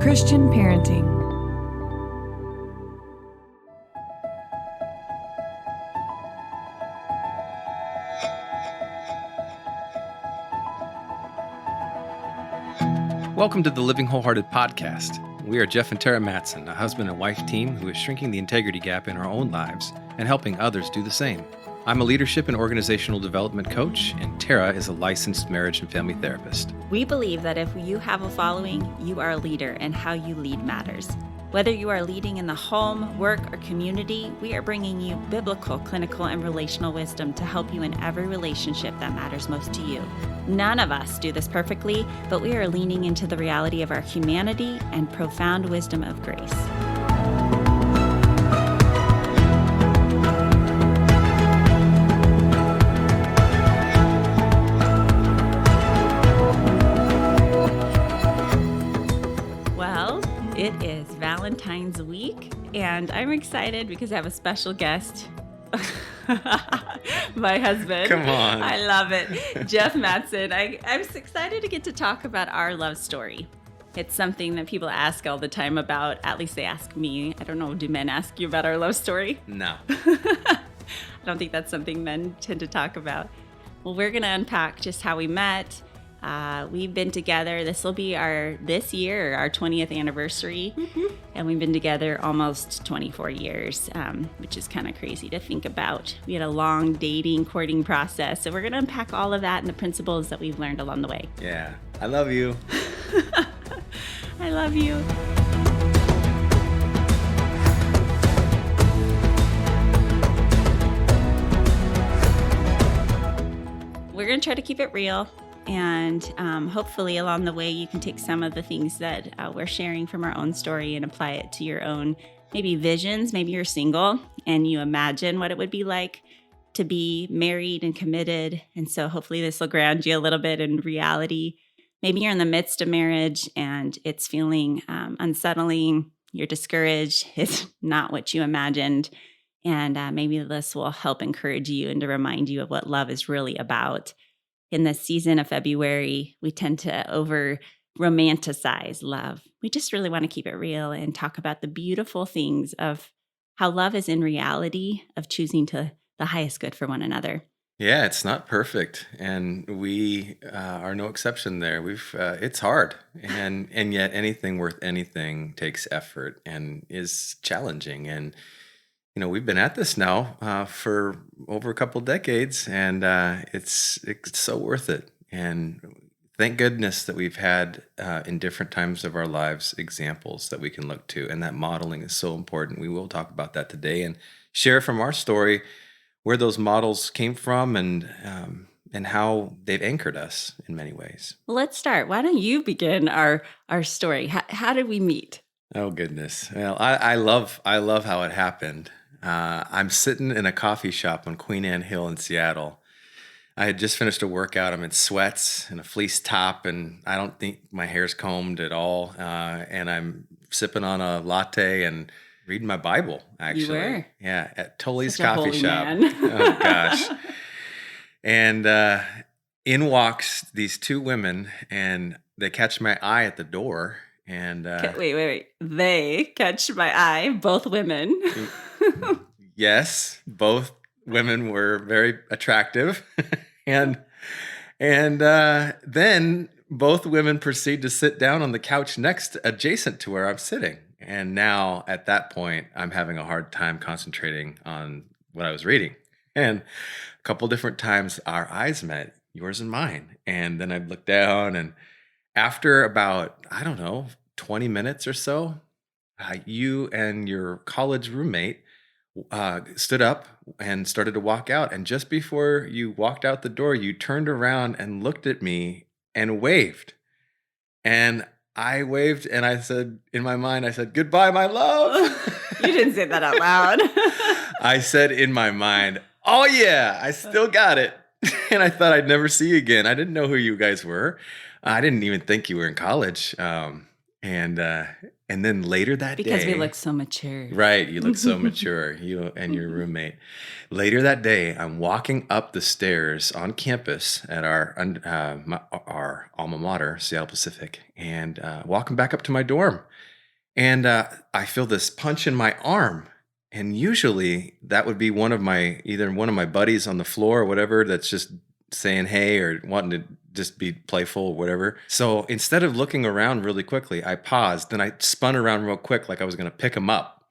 Christian parenting. Welcome to the Living Wholehearted Podcast. We are Jeff and Terra Matson, a husband and wife team who is shrinking the integrity gap in our own lives and helping others do the same. I'm a leadership and organizational development coach, and Terra is a licensed marriage and family therapist. We believe that if you have a following, you are a leader, and how you lead matters. Whether you are leading in the home, work, or community, we are bringing you biblical, clinical, and relational wisdom to help you in every relationship that matters most to you. None of us do this perfectly, but we are leaning into the reality of our humanity and profound wisdom of grace. It is Valentine's week, and I'm excited because I have a special guest, my husband. Come on. I love it. Jeff Matson. I'm excited to get to talk about our love story. It's something that people ask all the time about. At least they ask me. I don't know, do men ask you about our love story? No. I don't think that's something men tend to talk about. Well, we're going to unpack just how we met. We've been together. This will be this year, our 20th anniversary. Mm-hmm. And we've been together almost 24 years, which is kind of crazy to think about. We had a long dating, courting process. So we're going to unpack all of that and the principles that we've learned along the way. Yeah. I love you. I love you. We're going to try to keep it real. And hopefully along the way, you can take some of the things that we're sharing from our own story and apply it to your own maybe visions. Maybe you're single and you imagine what it would be like to be married and committed. And so hopefully this will ground you a little bit in reality. Maybe you're in the midst of marriage and it's feeling unsettling. You're discouraged. It's not what you imagined. And maybe this will help encourage you and to remind you of what love is really about. In this season of February, we tend to over-romanticize love. We just really want to keep it real and talk about the beautiful things of how love is in reality of choosing to the highest good for one another. Yeah, it's not perfect, and we are no exception there. It's hard, and yet anything worth anything takes effort and is challenging. And we've been at this now for over a couple decades, and it's so worth it. And thank goodness that we've had in different times of our lives examples that we can look to, and that modeling is so important. We will talk about that today and share from our story where those models came from and how they've anchored us in many ways. Well, let's start. Why don't you begin our story? How did we meet? Oh goodness! Well, I love how it happened. I'm sitting in a coffee shop on Queen Anne Hill in Seattle. I had just finished a workout. I'm in sweats and a fleece top, and I don't think my hair's combed at all. And I'm sipping on a latte and reading my Bible, actually. You were? Yeah, at Tully's Such Coffee a holy Shop. Man. Oh, gosh. And in walks these two women, and they catch my eye at the door. And Wait. They catch my eye, both women. Yes, both women were very attractive. and then both women proceed to sit down on the couch adjacent to where I'm sitting. And now at that point, I'm having a hard time concentrating on what I was reading. And a couple different times our eyes met, yours and mine. And then I'd look down, and after about, 20 minutes or so, you and your college roommate stood up and started to walk out. And just before you walked out the door, you turned around and looked at me and waved. And I waved, and I said, in my mind, goodbye, my love. You didn't say that out loud. I said in my mind, oh yeah, I still got it. And I thought I'd never see you again. I didn't know who you guys were. I didn't even think you were in college. And then later that Because we day, look so mature. right, you look so mature, you and your roommate. Later that day, I'm walking up the stairs on campus at our alma mater, Seattle Pacific, and walking back up to my dorm. And I feel this punch in my arm. And usually that would be either one of my buddies on the floor or whatever that's just saying hey or wanting to just be playful or whatever. So instead of looking around really quickly, I paused. Then I spun around real quick like I was going to pick him up.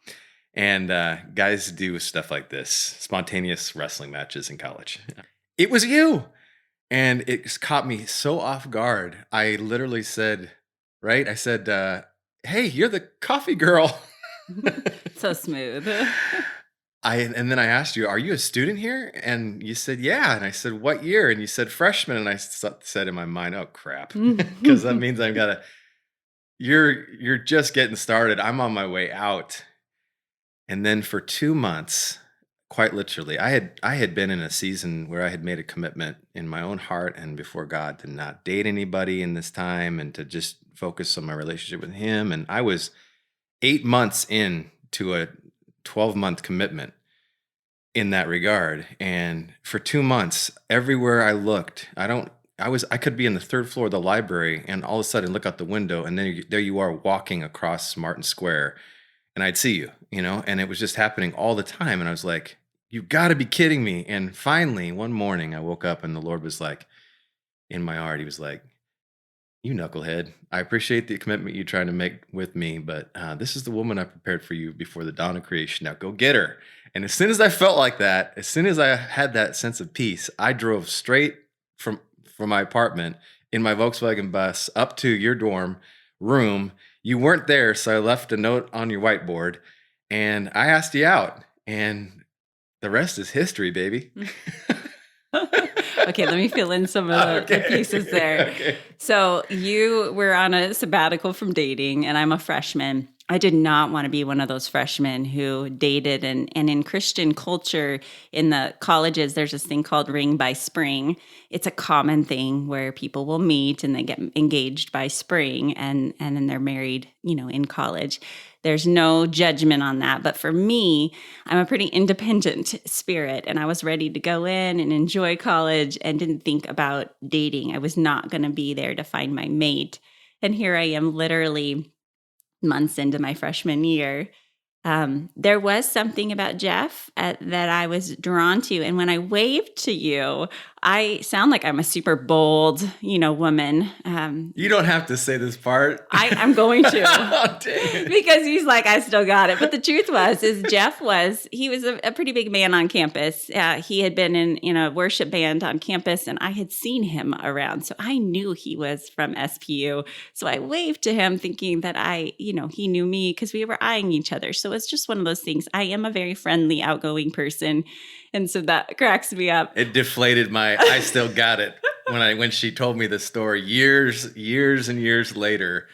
And guys do stuff like this, spontaneous wrestling matches in college. It was you. And it caught me so off guard. I literally said, right? I said, hey, you're the coffee girl. So smooth. And then I asked you, are you a student here? And you said, yeah. And I said, what year? And you said freshman. And I said in my mind, oh crap, because that means you're just getting started. I'm on my way out. And then for 2 months, quite literally, I had been in a season where I had made a commitment in my own heart and before God to not date anybody in this time and to just focus on my relationship with Him. And I was 8 months into a 12-month commitment in that regard. And for 2 months, everywhere I looked, I could be in the third floor of the library and all of a sudden look out the window and then there you are walking across Martin Square and I'd see you, and it was just happening all the time. And I was like, you gotta be kidding me. And finally, one morning I woke up and the Lord was like, in my heart, He was like, you knucklehead, I appreciate the commitment you're trying to make with me, but this is the woman I prepared for you before the dawn of creation. Now go get her. And as soon as I felt like that, as soon as I had that sense of peace, I drove straight from my apartment in my Volkswagen bus up to your dorm room. You weren't there, so I left a note on your whiteboard, and I asked you out, and the rest is history, baby. Okay, let me fill in some of the pieces there. Okay. So you were on a sabbatical from dating, and I'm a freshman. I did not want to be one of those freshmen who dated. And in Christian culture, in the colleges, there's this thing called ring by spring. It's a common thing where people will meet and they get engaged by spring and then they're married, in college. There's no judgment on that. But for me, I'm a pretty independent spirit, and I was ready to go in and enjoy college and didn't think about dating. I was not going to be there to find my mate. And here I am literally months into my freshman year. There was something about Jeff that I was drawn to. And when I waved to you, I sound like I'm a super bold, woman. You don't have to say this part. I'm going to. Oh, dang it. Because he's like, I still got it. But the truth is Jeff was a pretty big man on campus. He had been in a worship band on campus, and I had seen him around. So I knew he was from SPU. So I waved to him thinking that he knew me because we were eyeing each other. So it's just one of those things. I am a very friendly, outgoing person. And so that cracks me up. It deflated I still got it when she told me the story years and years later.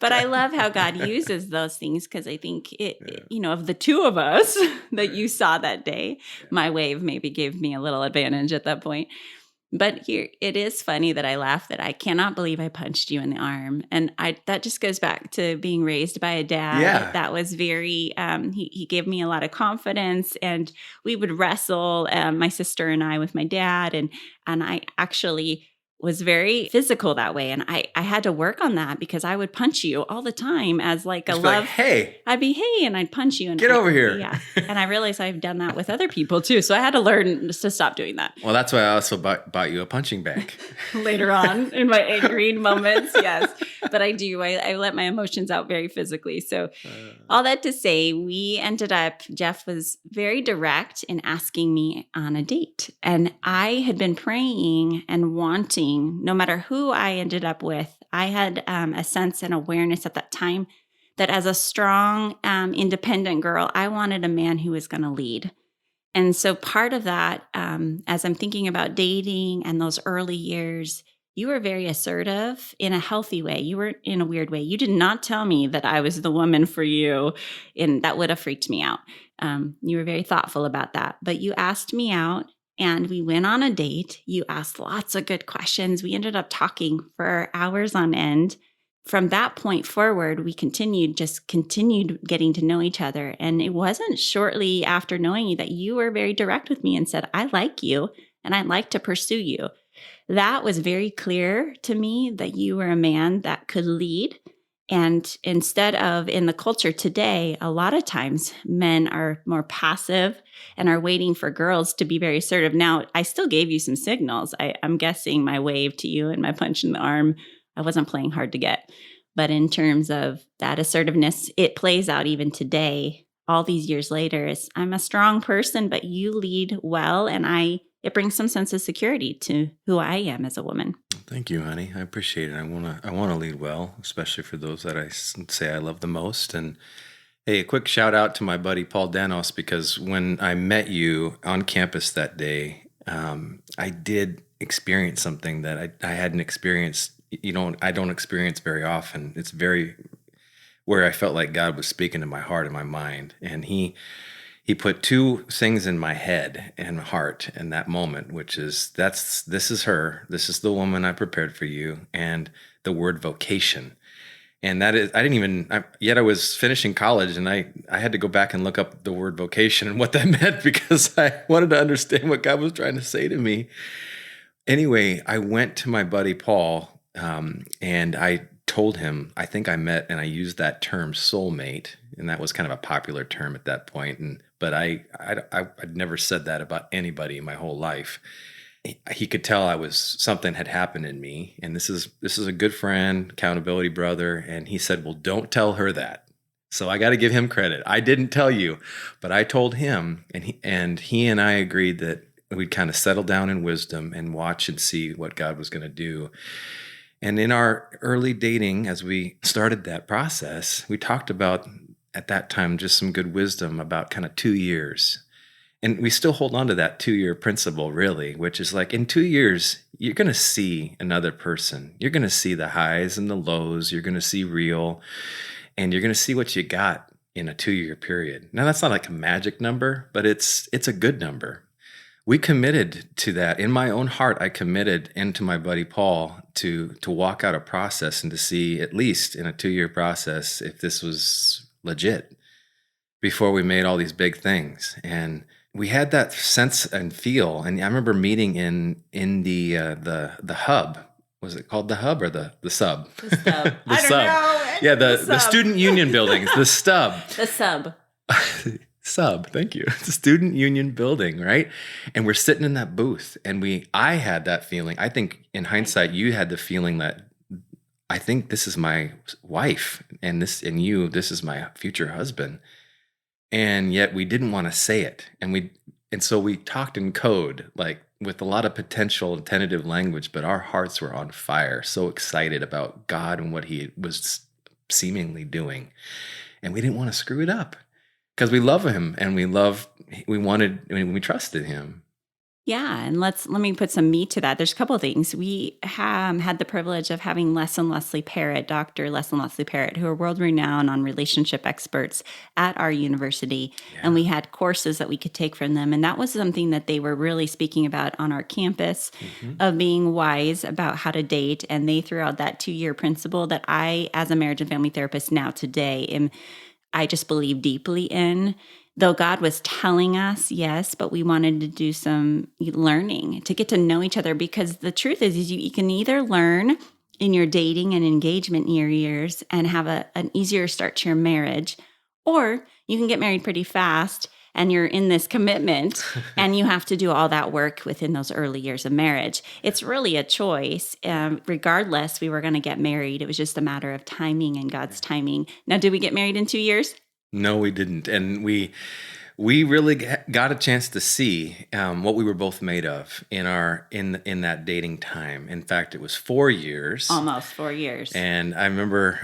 But I love how God uses those things because I think of the two of us that you saw that day, my wave maybe gave me a little advantage at that point. But here, it is funny that I laugh that I cannot believe I punched you in the arm. And that just goes back to being raised by a dad. Yeah. That was very, he gave me a lot of confidence, and we would wrestle, my sister and I, with my dad. And I actually was very physical that way. And I had to work on that because I would punch you all the time as like a love. Hey. I'd be, hey, and I'd punch you. And get over here. Yeah. And I realized I've done that with other people too. So I had to learn to stop doing that. Well, that's why I also bought you a punching bag. Later on in my angry moments, yes. But I do. I let my emotions out very physically. So all that to say, we ended up, Jeff was very direct in asking me on a date. And I had been praying and wanting, no matter who I ended up with, I had a sense and awareness at that time that as a strong, independent girl, I wanted a man who was going to lead. And so part of that, as I'm thinking about dating and those early years, you were very assertive in a healthy way. You were in a weird way. You did not tell me that I was the woman for you, and that would have freaked me out. You were very thoughtful about that. But you asked me out, and we went on a date. You asked lots of good questions. We ended up talking for hours on end. from that point forward, we continued getting to know each other. And it wasn't shortly after knowing you that you were very direct with me and said, I like you and I'd like to pursue you. That was very clear to me that you were a man that could lead. And instead of in the culture today, a lot of times men are more passive and are waiting for girls to be very assertive. Now, I still gave you some signals. I'm guessing my wave to you and my punch in the arm, I wasn't playing hard to get. But in terms of that assertiveness, it plays out even today, all these years later, is I'm a strong person, but you lead well. And it brings some sense of security to who I am as a woman. Thank you, honey. I appreciate it. I want to lead well, especially for those that I say I love the most. And hey, a quick shout out to my buddy Paul Danos, because when I met you on campus that day, I did experience something that I hadn't experienced. I don't experience very often. It's very where I felt like God was speaking to my heart and my mind, and He put two things in my head and heart in that moment, which is this is her. This is the woman I prepared for you, and the word vocation. And that is, I was finishing college, and I had to go back and look up the word vocation and what that meant, because I wanted to understand what God was trying to say to me. Anyway, I went to my buddy Paul, and I told him, I think I met, and I used that term soulmate, and that was kind of a popular term at that point. But I'd never said that about anybody in my whole life. He could tell something had happened in me, and this is a good friend, accountability brother, and he said, well, don't tell her that. So I got to give him credit. I didn't tell you, but I told him, and he and I agreed that we'd kind of settle down in wisdom and watch and see what God was going to do. And in our early dating, as we started that process, we talked about, at that time, just some good wisdom about kind of 2 years. And we still hold on to that 2-year principle, really, which is like, in 2 years, you're going to see another person. You're going to see the highs and the lows. You're going to see real, and you're going to see what you got in a 2-year period. Now, that's not like a magic number, but it's a good number. We committed to that. In my own heart, I committed, and to my buddy Paul, to walk out a process and to see, at least in a 2-year process, if this was legit before we made all these big things. And we had that sense and feel. And I remember meeting in the hub. Was it called the hub or the sub? The stub. The I sub. don't know. Yeah, the student union buildings, the stub. The sub. Sub, thank you. It's a student union building, right? And we're sitting in that booth, and I had that feeling. I think in hindsight, you had the feeling that I think this is my wife, and this is my future husband. And yet we didn't want to say it. And so we talked in code, like with a lot of potential and tentative language, but our hearts were on fire, so excited about God and what He was seemingly doing. And we didn't want to screw it up, because we love Him, and we trusted Him. Yeah, and let me put some meat to that. There's a couple of things. We had the privilege of having Dr. Leslie Parrott, who are world-renowned on relationship experts at our university. Yeah. And we had courses that we could take from them. And that was something that they were really speaking about on our campus, of being wise about how to date. And they threw out that 2-year principle that I, as a marriage and family therapist now today, I just believe deeply in. Though God was telling us, yes, but we wanted to do some learning to get to know each other, because the truth is you can either learn in your dating and engagement years and have an easier start to your marriage, or you can get married pretty fast and you're in this commitment and you have to do all that work within those early years of marriage. It's really a choice. Regardless, we were going to get married. It was just a matter of timing and God's timing. Now, did we get married in 2 years? No, we didn't. And we really got a chance to see what we were both made of in that dating time. In fact, it was 4 years. Almost 4 years. And I remember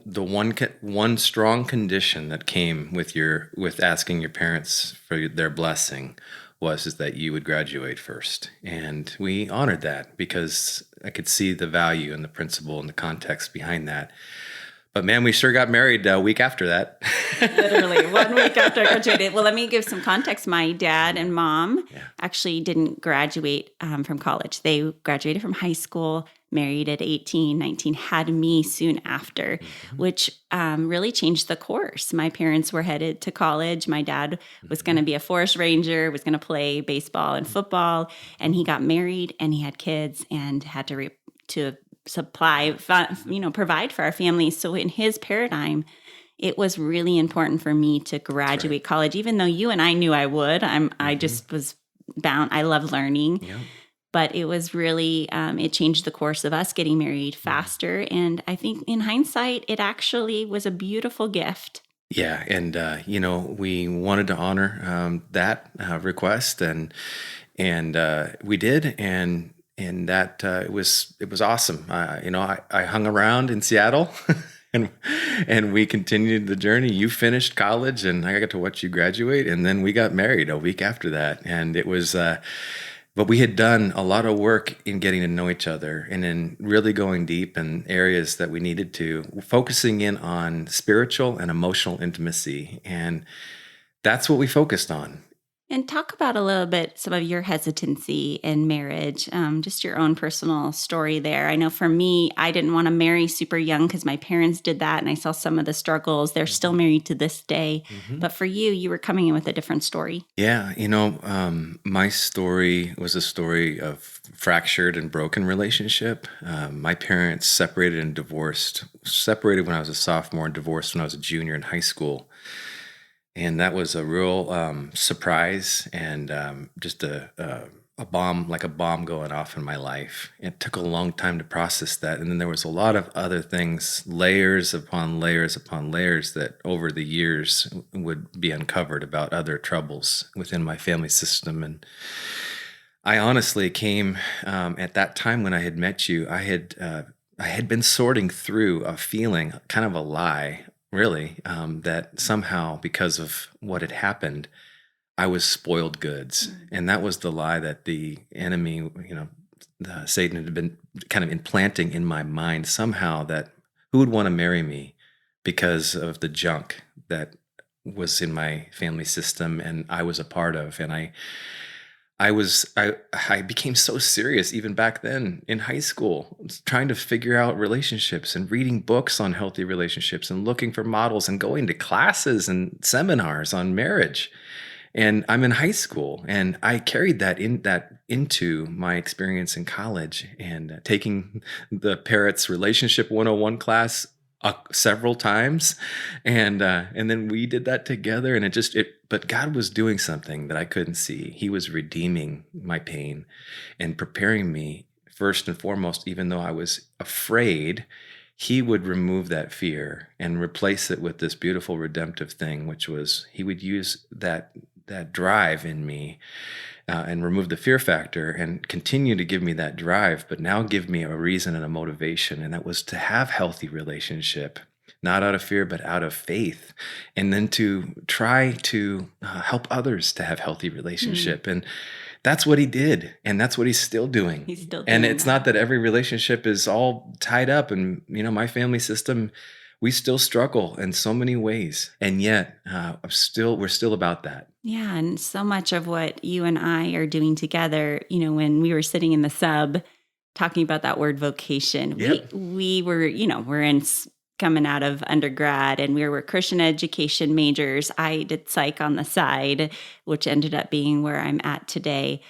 the one strong condition that came with asking your parents for their blessing is that you would graduate first. And we honored that, because I could see the value and the principle and the context behind that. But man, we sure got married a week after that. Literally 1 week after I graduated. Well, let me give some context. My dad and mom actually didn't graduate from college. They graduated from high school, married at 18, 19, had me soon after, which really changed the course. My parents were headed to college. My dad was going to be a forest ranger, was going to play baseball and football, and he got married and he had kids and had to provide for our family. So in his paradigm, it was really important for me to graduate college, even though you and I knew I would. I just was bound. I love learning, but it was really, it changed the course of us getting married faster. And I think in hindsight, it actually was a beautiful gift. Yeah. And, we wanted to honor that request and we did. And that it was awesome. I hung around in Seattle and we continued the journey. You finished college and I got to watch you graduate, and then we got married a week after that. And it was, but we had done a lot of work in getting to know each other and in really going deep in areas that we needed to, focusing in on spiritual and emotional intimacy. And that's what we focused on. And talk about a little bit some of your hesitancy in marriage, just your own personal story there. I know for me, I didn't want to marry super young because my parents did that, and I saw some of the struggles. They're still married to this day. But for you, you were coming in with a different story. Yeah, my story was a story of fractured and broken relationship. My parents separated and divorced. Separated when I was a sophomore and divorced when I was a junior in high school. And that was a real surprise and just a bomb, like a bomb going off in my life. It took a long time to process that. And then there was a lot of other things, layers upon layers upon layers, that over the years would be uncovered about other troubles within my family system. And I honestly came at that time when I had met you, I had been sorting through a feeling, kind of a lie, really, that somehow because of what had happened, I was spoiled goods. And that was the lie that the enemy, Satan had been kind of implanting in my mind somehow, that who would want to marry me because of the junk that was in my family system and I was a part of. And I became so serious even back then in high school, trying to figure out relationships and reading books on healthy relationships and looking for models and going to classes and seminars on marriage. And I'm in high school, and I carried that into my experience in college and taking the Parrott's Relationship 101 class several times, and then we did that together, and but God was doing something that I couldn't see. He was redeeming my pain and preparing me first and foremost. Even though I was afraid, He would remove that fear and replace it with this beautiful redemptive thing, which was He would use that drive in me and remove the fear factor and continue to give me that drive, but now give me a reason and a motivation. And that was to have healthy relationship, not out of fear, but out of faith. And then to try to help others to have healthy relationship. And that's what He did. And that's what He's still doing. He's still doing and it's not that every relationship is all tied up. And, my family system, we still struggle in so many ways. And yet we're still about that. Yeah. And so much of what you and I are doing together, when we were sitting in the sub talking about that word vocation, we were, we're coming out of undergrad and we were Christian education majors. I did psych on the side, which ended up being where I'm at today.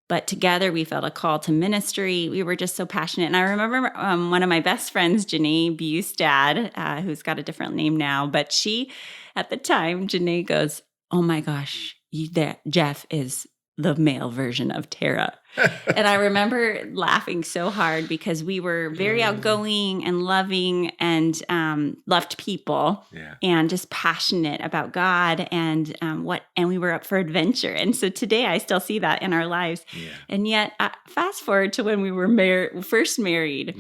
But together we felt a call to ministry. We were just so passionate. And I remember one of my best friends, Janae Bustad, who's got a different name now, but she, at the time, Janae goes, "Oh my gosh, Jeff is the male version of Terra." And I remember laughing so hard because we were very outgoing and loving and loved people and just passionate about God and we were up for adventure. And so today I still see that in our lives. Yeah. And yet fast forward to when we were first married,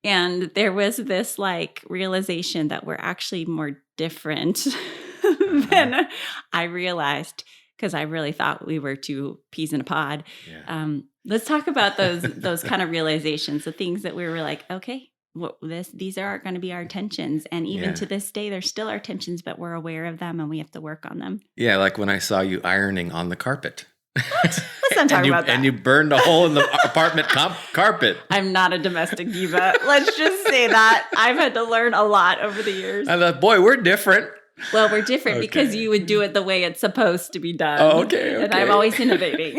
and there was this realization that we're actually more different than I realized, because I really thought we were two peas in a pod. Yeah. Let's talk about those kind of realizations, the things that we were like, okay, these are going to be our tensions. And even Yeah. to this day, there's still our tensions, but we're aware of them and we have to work on them. Yeah, like when I saw you ironing on the carpet. Let's not talk about that. And you burned a hole in the apartment carpet. I'm not a domestic diva. Let's just say that. I've had to learn a lot over the years. I thought, boy, we're different. Well, we're different because you would do it the way it's supposed to be done. Oh, okay. And I'm always innovating.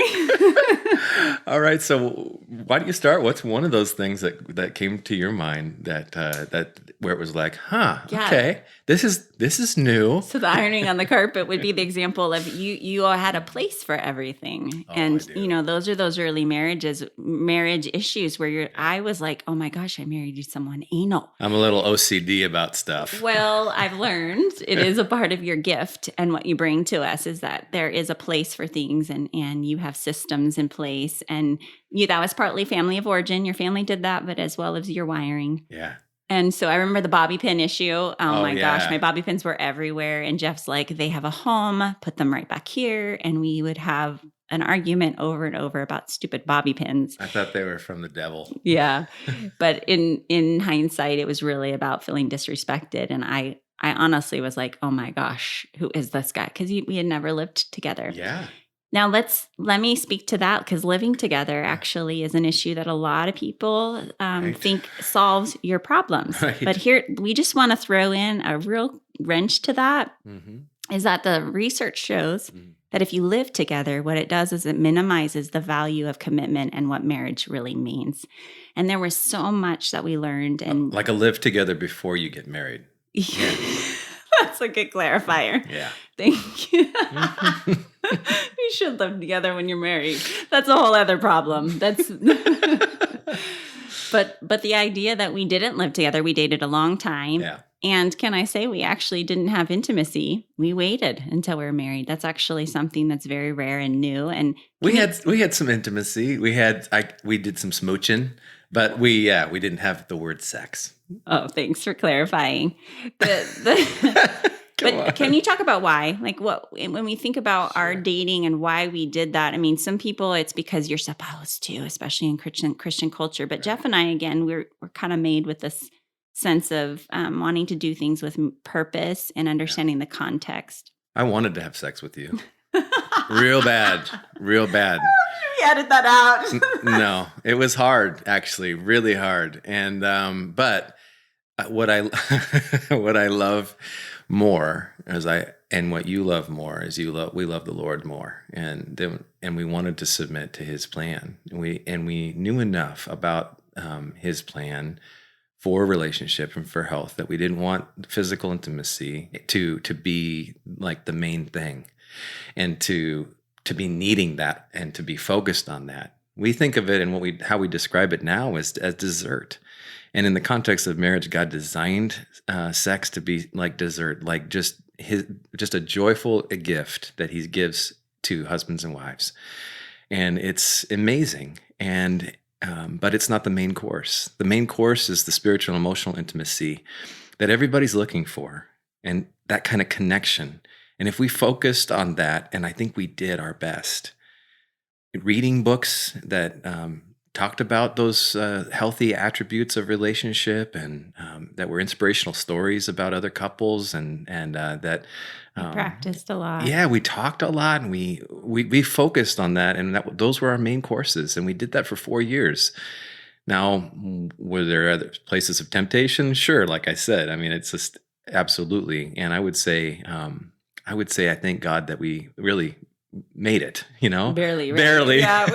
All right. So why don't you start? What's one of those things that came to your mind that where it was like, okay, this is new. So the ironing on the carpet would be the example of you all had a place for everything. Oh, and those are those early marriage issues where I was like, oh my gosh, I married someone anal. I'm a little OCD about stuff. Well, I've learned it is a part of your gift, and what you bring to us is that there is a place for things, and you have systems in place, and that was partly family of origin. Your family did that, but as well as your wiring. Yeah. And so I remember the bobby pin issue. Oh my gosh, my bobby pins were everywhere. And Jeff's like, they have a home, put them right back here. And we would have an argument over and over about stupid bobby pins. I thought they were from the devil. Yeah. But in hindsight, it was really about feeling disrespected. And I honestly was like, oh my gosh, who is this guy? Because we had never lived together. Yeah. Now let me speak to that, because living together actually is an issue that a lot of people think solves your problems. Right. But here, we just want to throw in a real wrench to that, is that the research shows that if you live together, what it does is it minimizes the value of commitment and what marriage really means. And there was so much that we learned. And like a live together before you get married. Yeah. That's a good clarifier. Yeah. Thank you. You should live together when you're married. That's a whole other problem. That's But the idea that we didn't live together, we dated a long time. Yeah. And can I say we actually didn't have intimacy? We waited until we were married. That's actually something that's very rare and new. And we had some intimacy. We did some smooching, but we didn't have the word sex. Oh, thanks for clarifying. But can you talk about why? Like when we think about our dating and why we did that, I mean, some people it's because you're supposed to, especially in Christian culture. But Jeff and I, again, we're kind of made with this sense of wanting to do things with purpose and understanding the context. I wanted to have sex with you. Real bad. We edit that out. No, it was hard, actually, really hard. And but what I love more and what you love more is we love the Lord more, and we wanted to submit to His plan. And we knew enough about His plan for relationship and for health that we didn't want physical intimacy to be like the main thing, and to be needing that and to be focused on that. We think of it and how we describe it now as dessert. And in the context of marriage, God designed sex to be like dessert, like just a joyful gift that He gives to husbands and wives. And it's amazing. And but it's not the main course. The main course is the spiritual and emotional intimacy that everybody's looking for, and that kind of connection. And if we focused on that, and I think we did our best, reading books that talked about those healthy attributes of relationship, and that were inspirational stories about other couples, and that we practiced a lot. Yeah, we talked a lot, and we focused on that, and those were our main courses, and we did that for 4 years. Now, were there other places of temptation? Sure, like I said, I mean, it's just absolutely, and I would say I thank God that we really made it, Barely. Yeah,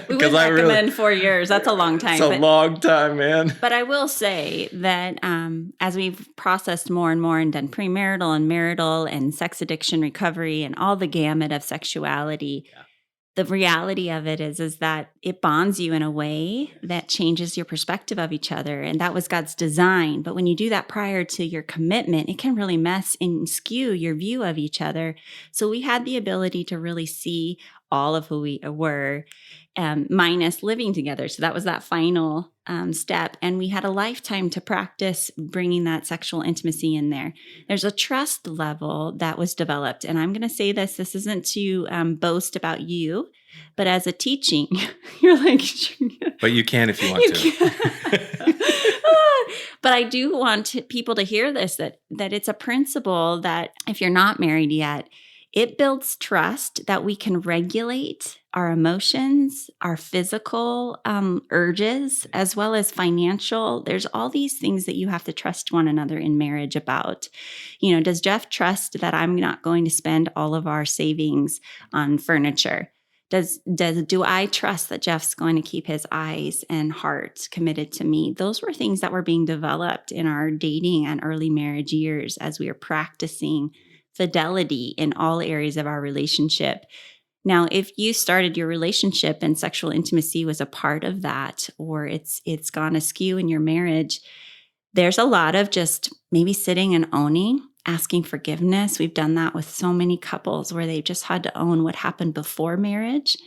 we would recommend 4 years. That's a long time. It's a long time, man. But I will say that as we've processed more and more and done premarital and marital and sex addiction recovery and all the gamut of sexuality, the reality of it is that it bonds you in a way that changes your perspective of each other. And that was God's design. But when you do that prior to your commitment, it can really mess and skew your view of each other. So we had the ability to really see all of who we were, minus living together. So that was that final step. And we had a lifetime to practice bringing that sexual intimacy in there. There's a trust level that was developed. And I'm going to say this isn't to boast about you, but as a teaching, you're like, but you can if you want to. But I do want people to hear this, that it's a principle that if you're not married yet, it builds trust that we can regulate our emotions, our physical urges, as well as financial. There's all these things that you have to trust one another in marriage about. Does Jeff trust that I'm not going to spend all of our savings on furniture? Do I trust that Jeff's going to keep his eyes and heart committed to me? Those were things that were being developed in our dating and early marriage years as we were practicing fidelity in all areas of our relationship. Now, if you started your relationship and sexual intimacy was a part of that, or it's gone askew in your marriage, there's a lot of just maybe sitting and owning, asking forgiveness. We've done that with so many couples where they just had to own what happened before marriage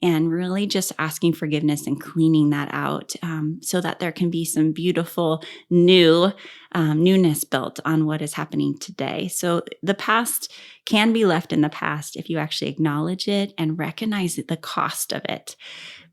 and really just asking forgiveness and cleaning that out so that there can be some beautiful newness built on what is happening today. So the past can be left in the past if you actually acknowledge it and recognize the cost of it.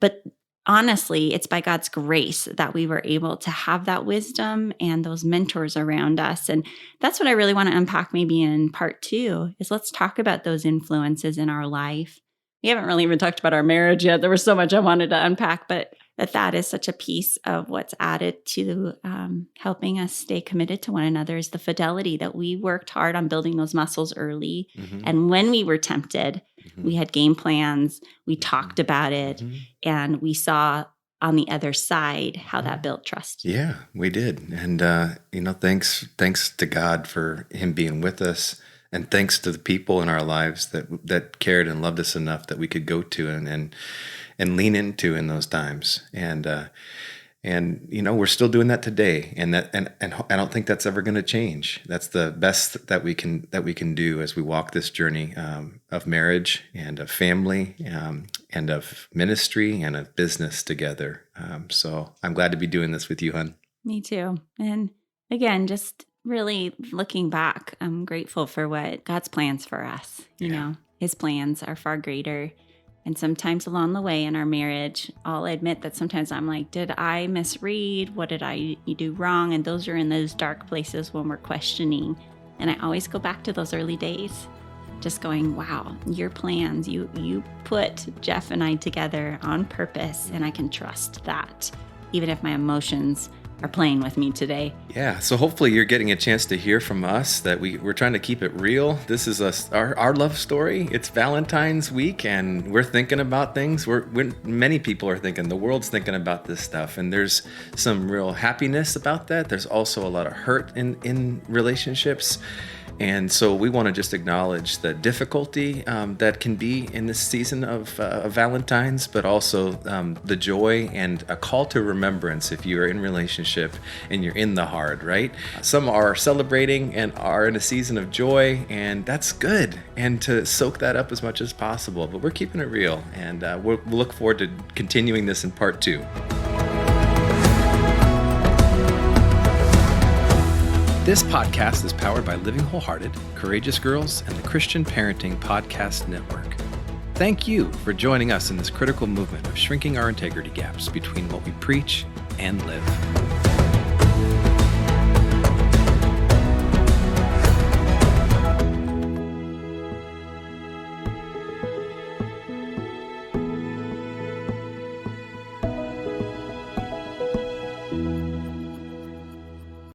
But honestly, it's by God's grace that we were able to have that wisdom and those mentors around us. And that's what I really want to unpack maybe in part 2 is let's talk about those influences in our life. We haven't really even talked about our marriage yet. There was so much I wanted to unpack, but that is such a piece of what's added to helping us stay committed to one another is the fidelity that we worked hard on building those muscles early. Mm-hmm. And when we were tempted, we had game plans, we talked about it, and we saw on the other side how that built trust. Yeah, we did. And, thanks to God for him being with us. And thanks to the people in our lives that cared and loved us enough that we could go to and lean into in those times. And we're still doing that today. And I don't think that's ever going to change. That's the best that we can do as we walk this journey of marriage and of family and of ministry and of business together. So I'm glad to be doing this with you, hon. Me too. And again, just really looking back, I'm grateful for what God's plans for us. You know, his plans are far greater. And sometimes along the way in our marriage, I'll admit that sometimes I'm like, did I misread? What did I do wrong? And those are in those dark places when we're questioning. And I always go back to those early days, just going, wow, your plans, you put Jeff and I together on purpose, and I can trust that, even if my emotions are playing with me today. Yeah, so hopefully you're getting a chance to hear from us that we're trying to keep it real. This is our love story. It's Valentine's week, and we're thinking about things. Many people are thinking, the world's thinking about this stuff, and there's some real happiness about that. There's also a lot of hurt in relationships. And so we want to just acknowledge the difficulty that can be in this season of Valentine's, but also the joy and a call to remembrance if you are in relationship and you're in the hard, right? Some are celebrating and are in a season of joy, and that's good. And to soak that up as much as possible. But we're keeping it real, and we'll look forward to continuing this in part 2. This podcast is powered by Living Wholehearted, Courageous Girls, and the Christian Parenting Podcast Network. Thank you for joining us in this critical movement of shrinking our integrity gaps between what we preach and live.